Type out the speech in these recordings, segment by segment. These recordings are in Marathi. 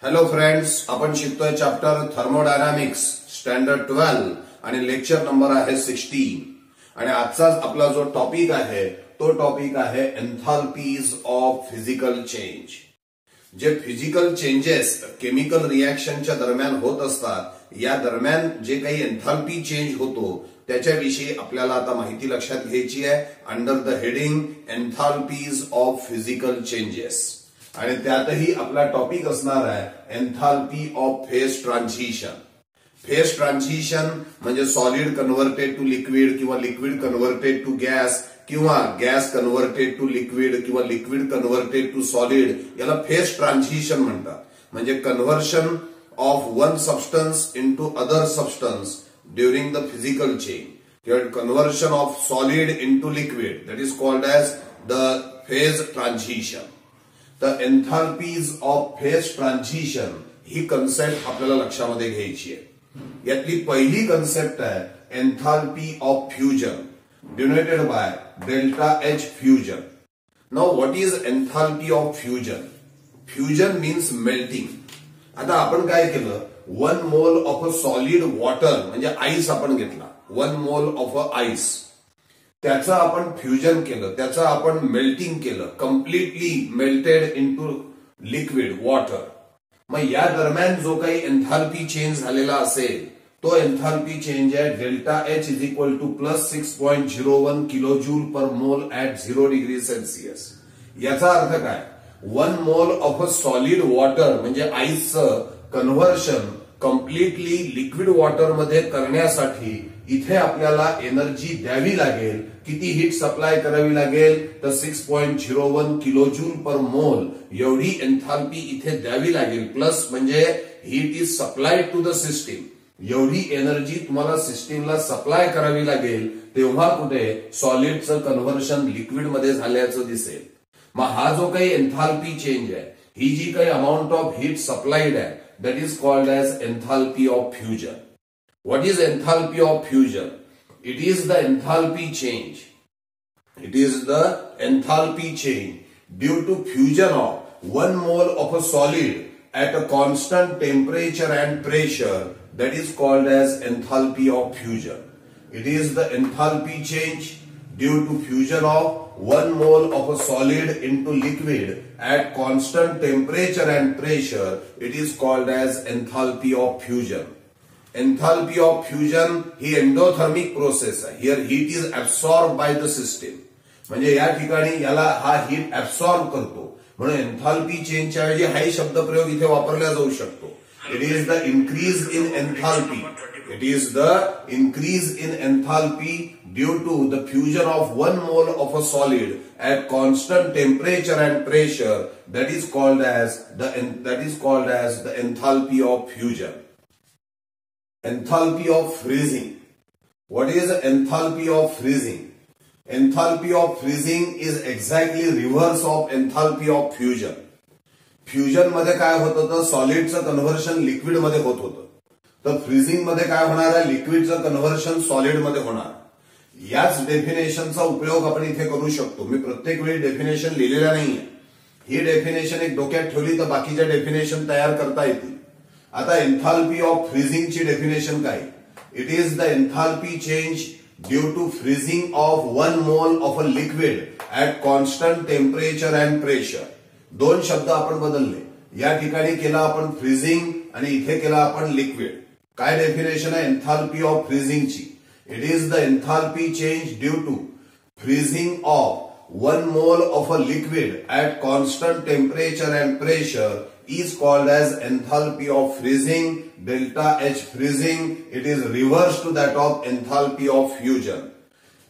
हॅलो फ्रेंड्स, आपण शिकतोय चॅप्टर थर्मोडायनामिक्स स्टँडर्ड 12 आणि लेक्चर नंबर आहे 16 आणि आजचा आपला जो टॉपिक आहे तो टॉपिक आहे एन्थाल्पीज ऑफ फिजिकल चेंज. जे फिजिकल चेंजेस केमिकल रिएक्शनच्या दरम्यान होत असतात, या दरम्यान जे काही एन्थाल्पी चेंज होतो त्याच्याविषयी आपल्याला आता माहिती लक्षात घ्यायची आहे under the heading enthalpies of physical changes. आणि त्यातही आपला टॉपिक असणार आहे enthalpy of phase transition. Phase transition म्हणजे सॉलिड कन्व्हर्टेड टू लिक्विड किंवा लिक्विड कन्व्हर्टेड टू गॅस किंवा गॅस कन्व्हर्टेड टू लिक्विड किंवा लिक्विड कन्व्हर्टेड टू सॉलिड, याला फेज ट्रान्झिशन म्हणतात. म्हणजे conversion of one substance into other substance during the physical change किंवा conversion of solid into liquid, that is called as the phase transition. तर एन्थाल्पीज ऑफ फेज ट्रान्झिशन ही कन्सेप्ट आपल्याला लक्षामध्ये घ्यायची आहे. यातली पहिली कन्सेप्ट आहे enthalpy of fusion denoted by delta H fusion. Now what is enthalpy of fusion? Fusion means melting. आता आपण काय केलं, 1 mole of a solid water म्हणजे आईस आपण घेतला, 1 मोल ऑफ अ आईस, त्याचं आपण फ्युजन केलं, त्याचं आपण मेल्टिंग केलं, completely melted into liquid water. मग या दरम्यान जो काही एन्थाल्पी चेंज झालेला असेल तो एन्थाल्पी चेंज आहे delta H is equal two plus 6.01 kilo joule per mole at 0 degree Celsius. याचा अर्थ काय, 1 mole of a solid water म्हणजे आईसचं कन्व्हर्शन कम्प्लिटली लिक्विड वॉटर मध्ये करण्यासाठी इथे आपल्याला एनर्जी द्यावी लागेल. किती हीट सप्लाय करावी लागेल, तर 6.01 किलो जूल पर मोल एवढी एन्थाल्पी इथे द्यावी लागेल. प्लस म्हणजे heat is supplied to the system, एवढी एनर्जी तुम्हाला सिस्टीमला सप्लाय करावी लागेल, तेव्हा कुठे सॉलिडचं कन्व्हर्शन लिक्विड मध्ये झाल्याचं दिसेल. मग हा जो काही एन्थाल्पी चेंज आहे, ही जी काही अमाऊंट ऑफ हीट सप्लाइड आहे, that is called as enthalpy of fusion. What is enthalpy of fusion? It is the enthalpy change. It is the enthalpy change due to fusion of 1 mole of a solid at a constant temperature and pressure, that is called as enthalpy of fusion. It is the enthalpy change due to fusion of 1 mole of a solid into liquid at constant temperature and pressure. It is called as enthalpy of fusion. Enthalpy of fusion he endothermic process आहे. Here heat is absorbed by the system. म्हणजे या ठिकाणी याला हा heat absorb करतो, म्हणून एन्थाल्पी चेंजच्या ऐवजी हाही शब्दप्रयोग इथे वापरला जाऊ शकतो. It is the increase in enthalpy. It is the increase in enthalpy due to the fusion of 1 mole of a solid at constant temperature and pressure. That is called as the enthalpy of fusion. Enthalpy of freezing. What is the enthalpy of freezing? Enthalpy of freezing is exactly reverse of enthalpy of fusion. Fusion मध्ये काय होत होतं, सॉलिडचं कन्व्हर्शन लिक्विड मध्ये होत होतं, तर फ्रीजिंग मध्ये काय होणार आहे, लिक्विडचं कन्व्हर्शन सॉलिड मध्ये होणार. याच डेफिनेशनचा उपयोग आपण इथे करू शकतो. मी प्रत्येक वेळी डेफिनेशन लिहिलेल्या नाहीये, ही डेफिनेशन एक डोक्यात ठेवली तर बाकीच्या डेफिनेशन तयार करता येतील. आता एन्थाल्पी ऑफ फ्रीजिंगची डेफिनेशन काय, it is the enthalpy change due to freezing of 1 mole of a liquid at constant temperature and pressure. दोन शब्द आपण बदलले, या ठिकाणी केला आपण फ्रीजिंग आणि इथे केला आपण लिक्विड. काय डेफिनेशन आहे एन्थाल्पी ऑफ फ्रीजिंगची, it is the enthalpy change due to freezing of 1 mole of a liquid at constant temperature and pressure is called as enthalpy of freezing, delta H freezing. It is reverse to that of enthalpy of fusion.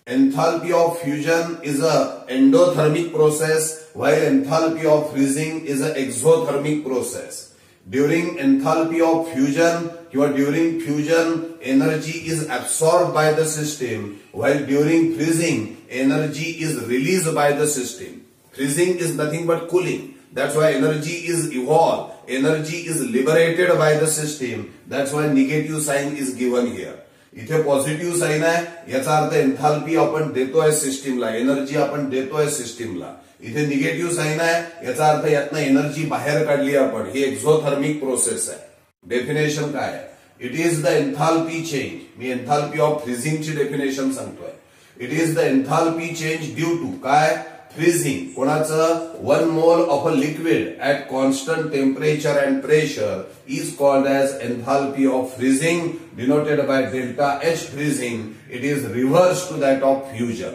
Enthalpy of fusion is a endothermic process while enthalpy of freezing is an exothermic process. During enthalpy of fusion or during fusion, energy is absorbed by the system, while during freezing energy is released by the system. Freezing is nothing but cooling. That's why energy is evolved, energy is liberated by the system. That's why negative sign is given here. इथे पॉझिटिव्ह साईन आहे, याचा अर्थ एन्थाल्पी आपण देतोय सिस्टीमला, एनर्जी आपण देतोय सिस्टीमला. इथे निगेटिव्ह साईन आहे, याचा अर्थ यातनं एनर्जी बाहेर काढली आपण. ही एक्झोथर्मिक प्रोसेस आहे. डेफिनेशन काय आहे? It is the enthalpy change. मी एन्थाल्पी ऑफ फ्रीझिंगची डेफिनेशन सांगतोय. It is the enthalpy change due to काय? फ्रीझिंग. कोणाचं? 1 mole of a liquid at constant temperature and pressure is called as enthalpy of freezing, denoted by delta H freezing. It is reverse to that of fusion.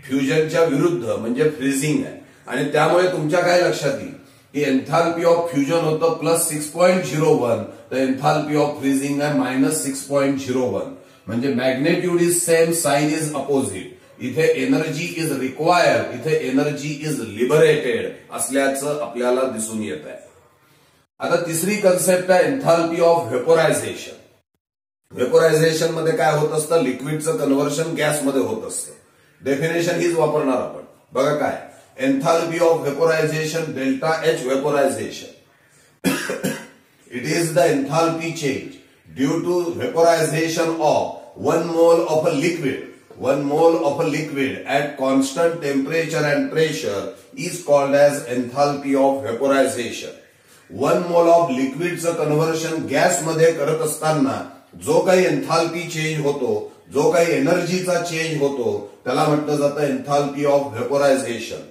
फ्युजनच्या विरुद्ध म्हणजे फ्रीझिंग आहे. आणि त्यामुळे तुमच्या काय लक्षात येईल की एन्थाल्पी ऑफ फ्युजन होतं +6.01, तर एन्थाल्पी ऑफ फ्रीझिंग आहे -6.01. म्हणजे magnitude is same, sign is opposite. इथे एनर्जी इज रिक्वायर्ड, इथे एनर्जी इज लिबरेटेड असल्याचं आपल्याला दिसून येत आहे. आता तिसरी कन्सेप्ट आहे एन्थाल्पी ऑफ व्हेपोरायझेशन. व्हेपोरायझेशन मध्ये काय होत असतं? लिक्विडचं कन्व्हर्शन गॅसमध्ये होत असतं. डेफिनेशन हीच वापरणार आपण. बघा काय? Enthalpy of vaporization delta H vaporization. It is the enthalpy change due to vaporization of 1 mole of a liquid. 1 mole of a liquid at constant temperature and pressure is called as enthalpy of vaporization. 1 mole of liquidचं conversion गॅसमध्ये करत असताना जो काही एन्थाल्पी चेंज होतो, जो काही एनर्जीचा चेंज होतो, त्याला म्हटलं जातं एन्थाल्पी ऑफ व्हेपोरायझेशन.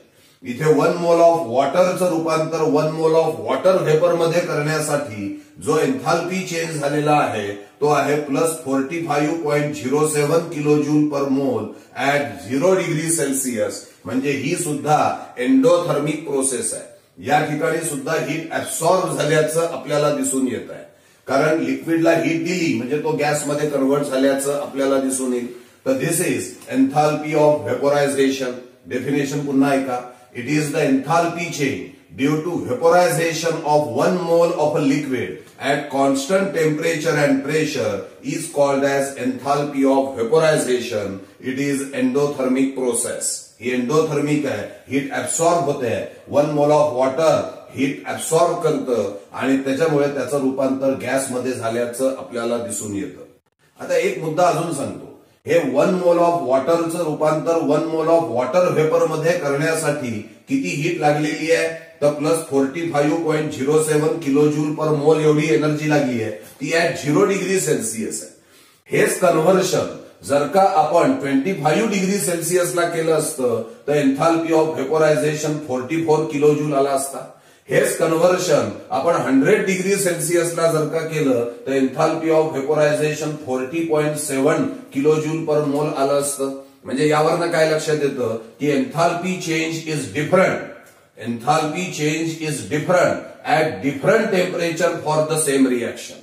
इथे 1 mole ऑफ वॉटरचं रूपांतर 1 mole ऑफ वॉटर व्हेपर मध्ये करण्यासाठी जो एन्थाल्पी चेंज झालेला आहे तो आहे +45.07 kilojoule per mole at 0 degree Celsius. म्हणजे ही सुद्धा एंडोथर्मिक प्रोसेस आहे. या ठिकाणी सुद्धा हीट ऍब्सॉर्ब झाल्याचं आपल्याला दिसून येत आहे. कारण लिक्विडला हीट दिली म्हणजे तो गॅसमध्ये कन्व्हर्ट झाल्याचं आपल्याला दिसून येईल. तर दिस इज एन्थाल्पी ऑफ व्हेपोरायझेशन. डेफिनेशन पुन्हा ऐका. It is the enthalpy change due to vaporization of 1 mole of a liquid at constant temperature and pressure is called as enthalpy of vaporization. It is endothermic process. He endothermic आहे. हीट ऍब्सॉर्ब होते. 1 mole of water heat absorb करतं आणि त्याच्यामुळे त्याचं रूपांतर गॅसमध्ये झाल्याचं आपल्याला दिसून येतं. आता एक मुद्दा अजून सांगतो. हे 1 mole ऑफ वॉटरचं रूपांतर 1 mole ऑफ वॉटर व्हेपर मध्ये करण्यासाठी किती हीट लागलेली आहे? तर +45.07 किलोजूल पर मोल एवढी एनर्जी लागली आहे. ती ऍट 0 डिग्री सेल्सिअस आहे. हेच कन्व्हर्शन जर का आपण 25 डिग्री सेल्सिअसला केलं असतं तर एन्थाल्पी ऑफ व्हेपोरायझेशन 44 किलोजूल आला असता. हेच कन्व्हर्शन आपण 100 डिग्री सेल्सिअसला जर का केलं तर एन्थाल्पी ऑफ व्हेपोरायझेशन 40.7 किलोजूल पर मोल आलं असतं. म्हणजे यावरनं काय लक्षात येतं की enthalpy change is different. Enthalpy change is different at different temperature for the same reaction.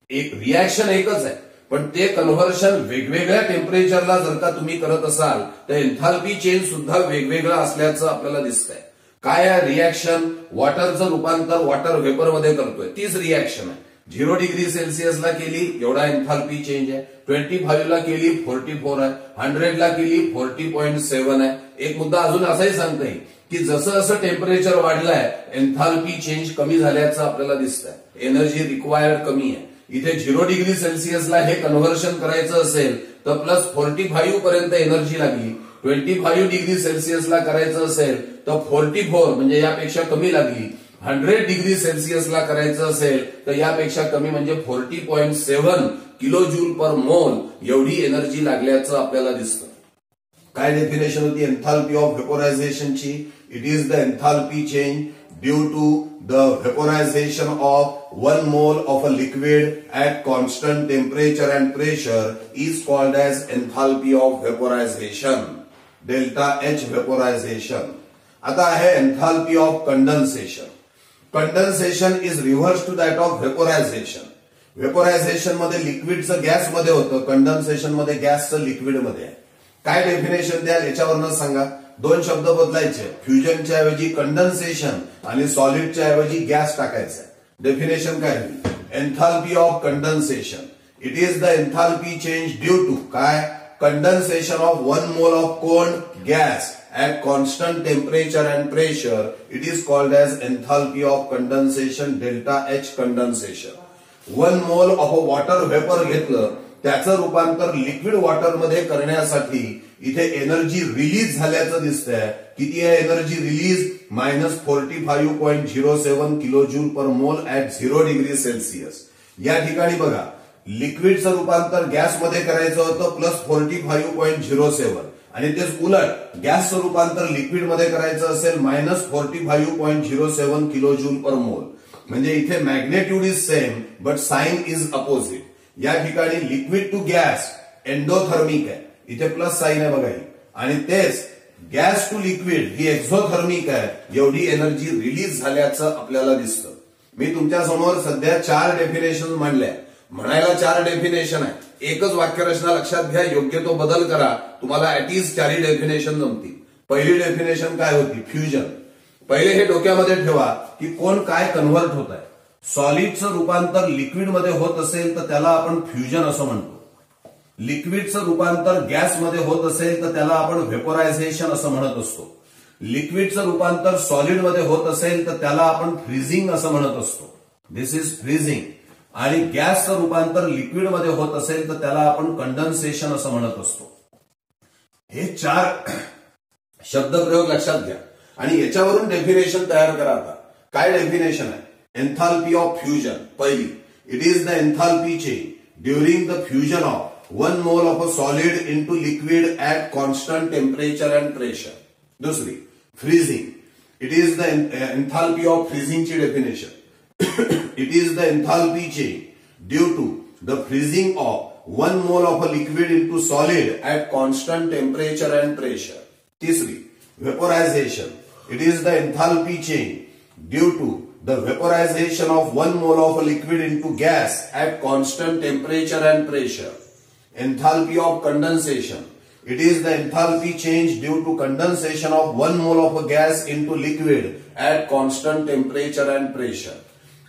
एक रिएक्शन एकच आहे पण ते कन्व्हर्शन वेगवेगळ्या टेम्परेचरला जर का तुम्ही करत असाल तर एन्थाल्पी चेंज सुद्धा वेगवेगळं असल्याचं आपल्याला दिसतंय. काय आहे रिएक्शन? वॉटरचं रूपांतर वॉटर व्हेपर मध्ये करतोय, तीच रिएक्शन आहे. 0 डिग्री सेल्सिअसला केली एवढा एन्थाल्पी चेंज आहे. 25 ला केली 44 आहे. 100 ला केली 40.7 आहे. एक मुद्दा अजून असाही सांगता येईल की जसं जसं टेम्परेचर वाढलंय एन्थाल्पी चेंज कमी झाल्याचं आपल्याला दिसतंय. एनर्जी रिक्वायर्ड कमी आहे. इथे 0 डिग्री सेल्सिअसला हे कन्व्हर्शन करायचं असेल तर +45 पर्यंत एनर्जी लागली. 25 डिग्री सेल्सिअसला करायचं असेल तर 44 म्हणजे यापेक्षा कमी लागली. 100 डिग्री सेल्सिअसला करायचं असेल तर यापेक्षा कमी म्हणजे 40.7 किलोजूल पर मोल एवढी एनर्जी लागल्याचं आपल्याला दिसतं. काय डेफिनेशन होती एन्थाल्पी ऑफ व्हेपोरायझेशनची? It is the enthalpy change due to the vaporization of 1 mole of a liquid at constant temperature and pressure is called as enthalpy of vaporization. Delta H vaporization. आता आहे enthalpy of condensation. Condensation is reverse to that of vaporization. Vaporization मध्ये लिक्विडचं गॅसमध्ये होतं, कंडेन्सेशन मध्ये गॅसचं लिक्विडमध्ये आहे. काय डेफिनेशन द्याल याच्यावरनं सांगा. 2 शब्द बदलायचे. फ्युजनच्या ऐवजी कंडेन्सेशन आणि सॉलिडच्या ऐवजी गॅस टाकायचं. डेफिनेशन काय? Enthalpy of condensation. It is the enthalpy change due to काय? Condensation of 1 mole of cold gas at constant temperature and pressure. It is called as enthalpy of condensation, delta H condensation. 1 mole of a water vapor घेतलं त्याचं रूपांतर लिक्विड वॉटरमध्ये करण्यासाठी इथे एनर्जी रिलीज झाल्याचं दिसतंय. किती आहे energy release? -45.07 kilo joule per mole at 0 degree Celsius. या ठिकाणी बघा, लिक्विडचं रूपांतर गॅसमध्ये करायचं होतं +45.07 आणि तेच उलट गॅसचं रूपांतर लिक्विडमध्ये करायचं असेल -45.07 किलो जूल पर मोल. म्हणजे इथे magnitude is same but sign is opposite. या ठिकाणी लिक्विड टू गॅस एंडोथर्मिक आहे, इथे प्लस साइन आहे बघा ही, आणि तेच गॅस टू लिक्विड ही एक्झोथर्मिक आहे. एवढी एनर्जी रिलीज झाल्याचं आपल्याला दिसतं. मी तुमच्या समोर सध्या 4 डेफिनेशन मांडल्या. म्हणायला 4 डेफिनेशन आहे, एकच वाक्यरचना लक्षात घ्या, योग्य तो बदल करा, तुम्हाला ऍटलीस्ट 4 डेफिनेशन जमतील. पहिली डेफिनेशन काय होती? फ्युजन. पहिले हे डोक्यामध्ये ठेवा की कोण काय कन्व्हर्ट होत आहे. सॉलिडचं रूपांतर लिक्विडमध्ये होत असेल तर त्याला आपण फ्युजन असं म्हणतो. लिक्विडचं रूपांतर गॅसमध्ये होत असेल तर त्याला आपण व्हेपोरायझेशन असं म्हणत असतो. लिक्विडचं रूपांतर सॉलिडमध्ये होत असेल तर त्याला आपण फ्रीजिंग असं म्हणत असतो. दिस इज फ्रीजिंग. आणि गॅसचं रूपांतर लिक्विडमध्ये होत असेल तर त्याला आपण कंडन्सेशन असं म्हणत असतो. हे 4 शब्दप्रयोग लक्षात घ्या आणि याच्यावरून डेफिनेशन तयार करा. आता काय डेफिनेशन आहे? Enthalpy of fusion. पहिली, it is the enthalpy change during the fusion of 1 mole of a solid into liquid at constant temperature and pressure. दुसरी, freezing. It is the enthalpy of फ्रीजिंगची definition. It is the enthalpy change due to the freezing of 1 mole of a liquid into solid at constant temperature and pressure. Tisri, vaporization. It is the enthalpy change due to the vaporization of 1 mole of a liquid into gas at constant temperature and pressure. Enthalpy of condensation. It is the enthalpy change due to condensation of 1 mole of a gas into liquid at constant temperature and pressure.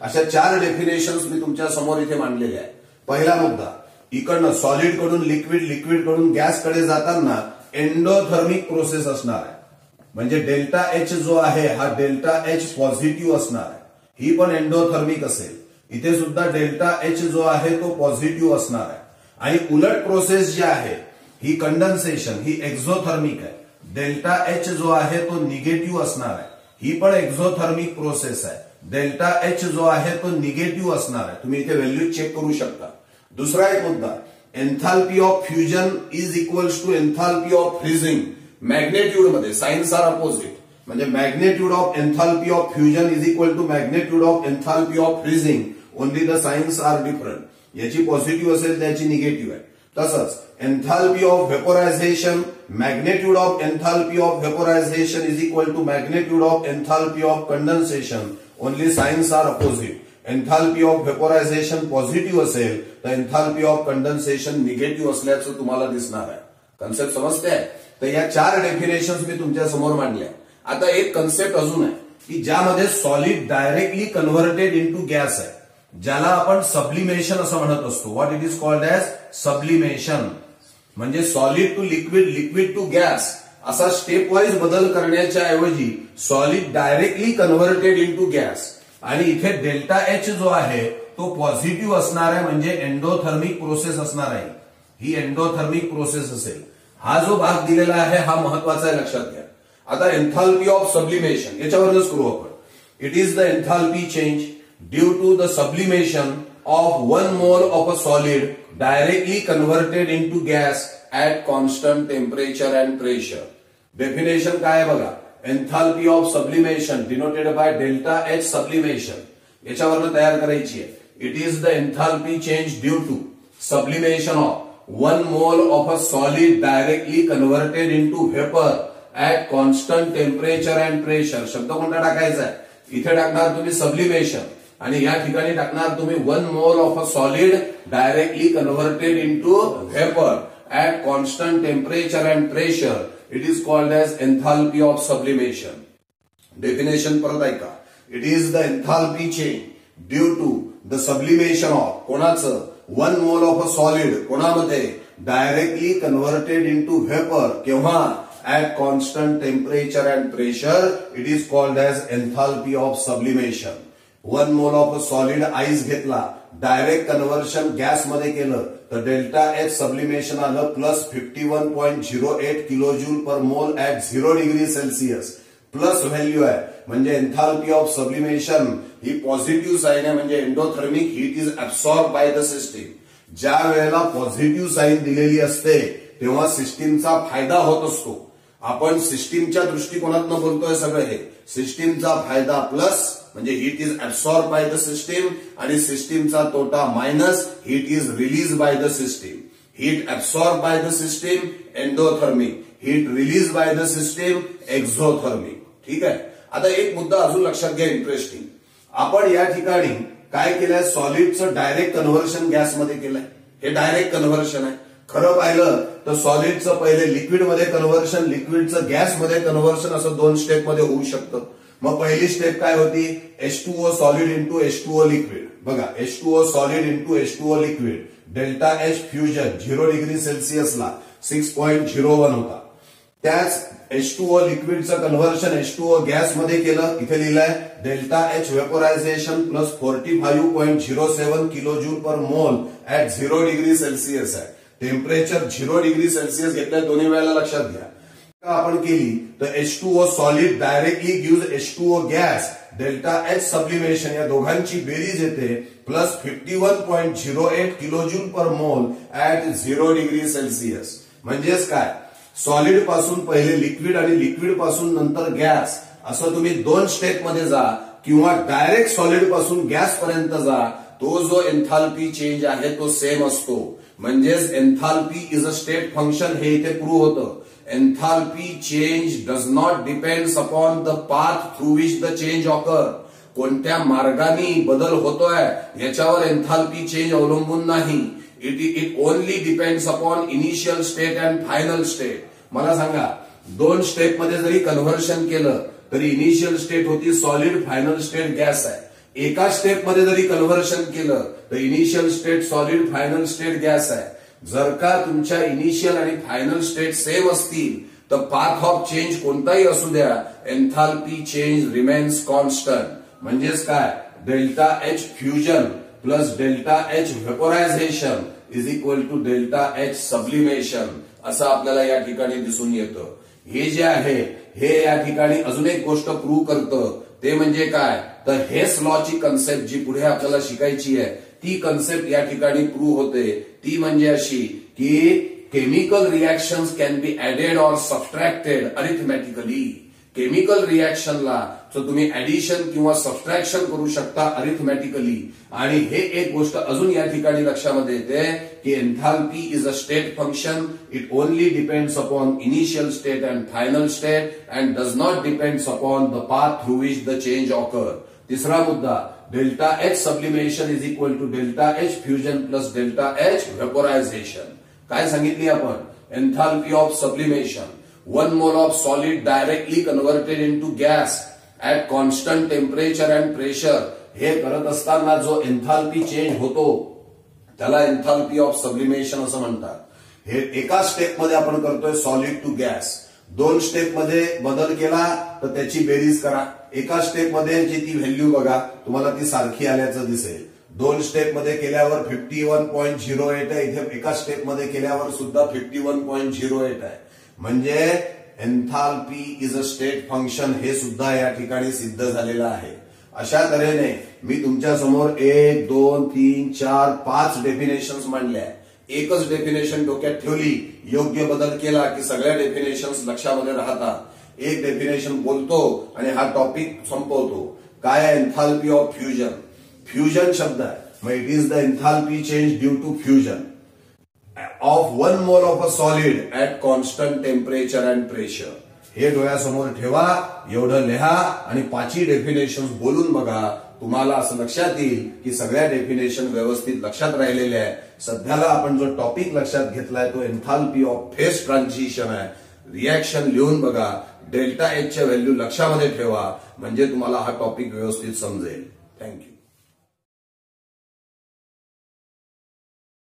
अशा 4 डेफिनेशन्स मी तुमच्या समोर इथे मांडलेल्या आहेत. पहिला मुद्दा, इकडनं सॉलिड कडून लिक्विड, लिक्विड कडून गॅस कडे जाताना एंडोथर्मिक प्रोसेस असणार आहे. म्हणजे डेल्टा एच जो आहे हा डेल्टा एच पॉझिटिव्ह असणार आहे. ही पण एंडोथर्मिक असेल. इथे सुद्धा डेल्टा एच जो आहे तो पॉझिटिव्ह असणार आहे. आणि उलट प्रोसेस जी आहे ही कंडन्सेशन, ही एक्झोथर्मिक आहे. डेल्टा एच जो आहे तो निगेटिव्ह असणार आहे. ही पण एक्झोथर्मिक प्रोसेस आहे. डेल्टा एच जो आहे तो निगेटिव्ह असणार आहे. तुम्ही इथे व्हॅल्यू चेक करू शकता. दुसरा एक मुद्दा, enthalpy of fusion is equals to enthalpy of freezing. Magnitude मध्ये साइन्स आर अपोजिट. म्हणजे magnitude of enthalpy of fusion is equal to magnitude of enthalpy of freezing. Only the signs are different. याची पॉझिटिव्ह असेल त्याची निगेटिव्ह आहे. तसंच enthalpy of vaporization, magnitude of enthalpy of vaporization is equal to magnitude of enthalpy of condensation. Only signs are opposite. Enthalpy of vaporization positive असेल तर एन्थाल्पी ऑफ कंडन्सेशन निगेटिव्ह असल्याचं तुम्हाला दिसणार आहे. कन्सेप्ट समजते? तर या 4 डेफिनेशन्स मी तुमच्या समोर मांडल्या. आता एक कन्सेप्ट अजून आहे की ज्यामध्ये solid directly converted into gas आहे, ज्याला आपण सब्लिमेशन असं म्हणत असतो. What it is called as sublimation. म्हणजे solid to liquid, liquid to gas असा स्टेप वाईज बदल करण्याच्या ऐवजी solid directly converted into gas. आणि इथे डेल्टा एच जो आहे तो पॉझिटिव्ह असणार आहे. म्हणजे एंडोथर्मिक प्रोसेस असणार आहे. ही एंडोथर्मिक प्रोसेस असेल. हा जो भाग दिलेला आहे हा महत्वाचा आहे, लक्षात घ्या. आता एन्थाल्पी ऑफ सब्लिमेशन याच्यावरच करू आपण. It is the enthalpy change due to the sublimation of 1 mole of a solid directly converted into gas at constant temperature and pressure. Definition काय आहे बघा. Enthalpy of sublimation denoted by delta H sublimation. याच्यावरनं तयार करायची आहे. It is the enthalpy change due to sublimation of 1 mole of a solid directly converted into vapour at constant temperature and pressure. शब्द कोणता टाकायचा आहे? इथे टाकणार तुम्ही सब्लिमेशन आणि या ठिकाणी टाकणार तुम्ही 1 mole of a solid directly converted into vapour at constant temperature and pressure. It is called as enthalpy of sublimation. Definition परत ऐका. It is the enthalpy change due to the sublimation of कोणाचं 1 mole of a solid कोणामध्ये directly converted into vapor. केव्हा? At constant temperature and pressure. It is called as enthalpy of sublimation. 1 mole of a solid ice घेतला, डायरेक्ट कन्व्हर्शन गॅसमध्ये केलं तर डेल्टा एच सब्लिमेशन आलं plus 51.08 kilo joule per mole at 0 degree Celsius plus value आहे म्हणजे एन्थाल्पी ऑफ सब्लिमेशन ही पॉझिटिव्ह साईन आहे म्हणजे endothermic heat is absorb by the system. ज्या वेळेला पॉझिटिव्ह साईन दिलेली असते तेव्हा सिस्टीमचा फायदा होत असतो. आपण सिस्टीमच्या दृष्टिकोनातून बोलतोय सगळं हे. सिस्टीमचा फायदा प्लस म्हणजे heat is absorb by the system आणि सिस्टीमचा तोटा minus heat is release by the system. Heat absorb by the system endothermic, heat release by the system exothermic. ठीक आहे. आता एक मुद्दा अजून लक्षात घ्या इंटरेस्टिंग. आपण या ठिकाणी काय केलंय, सॉलिडचं डायरेक्ट कन्व्हर्शन गॅसमध्ये केलंय. हे डायरेक्ट कन्व्हर्शन आहे. खरं पाहिलं तर सॉलिडचं पहिले लिक्विडमध्ये कन्व्हर्शन, लिक्विडचं गॅसमध्ये कन्व्हर्शन असं 2 स्टेपमध्ये होऊ शकतं. मग पहिली स्टेप काय होती, H2O solid into H2O liquid. बघा H2O solid into H2O liquid, delta H fusion 0 degree सेल्सिअसला 6.01 होता. त्याच H2O लिक्विडचं कन्व्हर्शन H2O गॅसमध्ये केलं. इथे लिहिलंय delta H vaporization plus 45.07 kilo joule per mole at 0 degree Celsius आहे. टेम्परेचर 0 डिग्री सेल्सिअस घेतलंय दोन्ही वेळेला लक्षात घ्या. आपण केली तर H2O solid directly gives H2O gas, delta H sublimation या दोघांची बेरीज येते plus 51.08 kilo joule per mole at 0 degree Celsius. म्हणजेच काय, सॉलिड पासून पहिले लिक्विड आणि लिक्विड पासून नंतर गॅस असं तुम्ही 2 स्टेपमध्ये जा किंवा डायरेक्ट सॉलिड पासून गॅस पर्यंत जा, तो जो एन्थाल्पी चेंज आहे तो सेम असतो. म्हणजेच enthalpy is a state function हे इथे प्रूव्ह होतं. Enthalpy change does not depends upon the path through which the change occur. कोणत्या मार्गाने बदल होतोय याच्यावर एन्थाल्पी चेंज अवलंबून नाही. It only depends upon initial state and final state. मला सांगा 2 स्टेपमध्ये जरी कन्व्हर्शन केलं तरी इनिशियल स्टेट होती सॉलिड, फायनल स्टेट गॅस आहे. एका स्टेपमध्ये जरी कन्व्हर्शन केलं तर initial state solid, final state gas आहे. जर का तुमच्या इनिशियल आणि फायनल स्टेट सेम असतील तर पाथ ऑफ चेंज कोणताही असू द्या, एन्थाल्पी चेंज रिमेन्स कॉन्स्टंट. म्हणजेच काय, delta H fusion plus delta H vaporization is equal to delta H sublimation असं आपल्याला या ठिकाणी दिसून येतं. हे जे आहे हे या ठिकाणी अजून एक गोष्ट प्रूव्ह करतं. ते म्हणजे काय, तर हेस लॉची कन्सेप्ट जी पुढे आपल्याला शिकायची आहे ती कन्सेप्ट या ठिकाणी प्रूव्ह होते. ती म्हणजे अशी की chemical reactions can be added or subtracted arithmetically. Chemical रिएक्शनला तुम्ही ऍडिशन किंवा सबट्रॅक्शन करू शकता अरिथमॅटिकली. आणि हे एक गोष्ट अजून या ठिकाणी लक्षामध्ये येते की enthalpy is a state function. It only depends upon initial state and final state and does not depends upon the path through which the change occur. तिसरा मुद्दा, delta H sublimation is equal to delta H fusion plus delta H vaporization. काय सांगितली आपण, enthalpy of sublimation, 1 mole of solid directly converted into gas at constant temperature and pressure. हे करत असताना जो एन्थाल्पी चेंज होतो त्याला एन्थाल्पी ऑफ सब्लिमेशन असं म्हणतात. हे एका स्टेपमध्ये आपण करतोय सॉलिड टू गॅस. 2 स्टेपमध्ये बदल केला तर त्याची बेरीज करा. एका स्टेपमध्ये जी ती व्हॅल्यू बघा तुम्हाला ती सारखी आल्याचं दिसेल. 2 स्टेपमध्ये केल्यावर 51.08 आहे. इथे एका स्टेपमध्ये केल्यावर सुद्धा 51.08 आहे. म्हणजे enthalpy is a state function हे सुद्धा या ठिकाणी सिद्ध झालेलं आहे. अशा तऱ्हेने मी तुमच्या समोर 1, 2, 3, 4, 5 डेफिनेशन्स मांडल्या. एकच डेफिनेशन डोक्यात ठेवली, योग्य बदल केला की सगळ्या डेफिनेशन्स लक्षामध्ये राहतात. एक डेफिनेशन बोलतो आणि हा टॉपिक संपवतो. काय आहे एन्थाल्पी ऑफ फ्युजन. फ्युजन शब्द आहे, मग it is the enthalpy change due to fusion of 1 mole of a solid at constant temperature and pressure. हे डोळ्यासमोर ठेवा, एवढं लिहा आणि 5ही डेफिनेशन्स बोलून बघा. तुम्हाला असं लक्षात येईल की सगळ्या डेफिनेशन व्यवस्थित लक्षात राहिलेल्या आहे. सध्याला आपण जो टॉपिक लक्षात घेतलाय तो एन्थाल्पी ऑफ फेज ट्रान्झिशन आहे. रिएक्शन लिहून बघा, डेल्टा एचच्या व्हॅल्यू लक्षामध्ये ठेवा म्हणजे तुम्हाला हा टॉपिक व्यवस्थित समजेल. थँक्यू.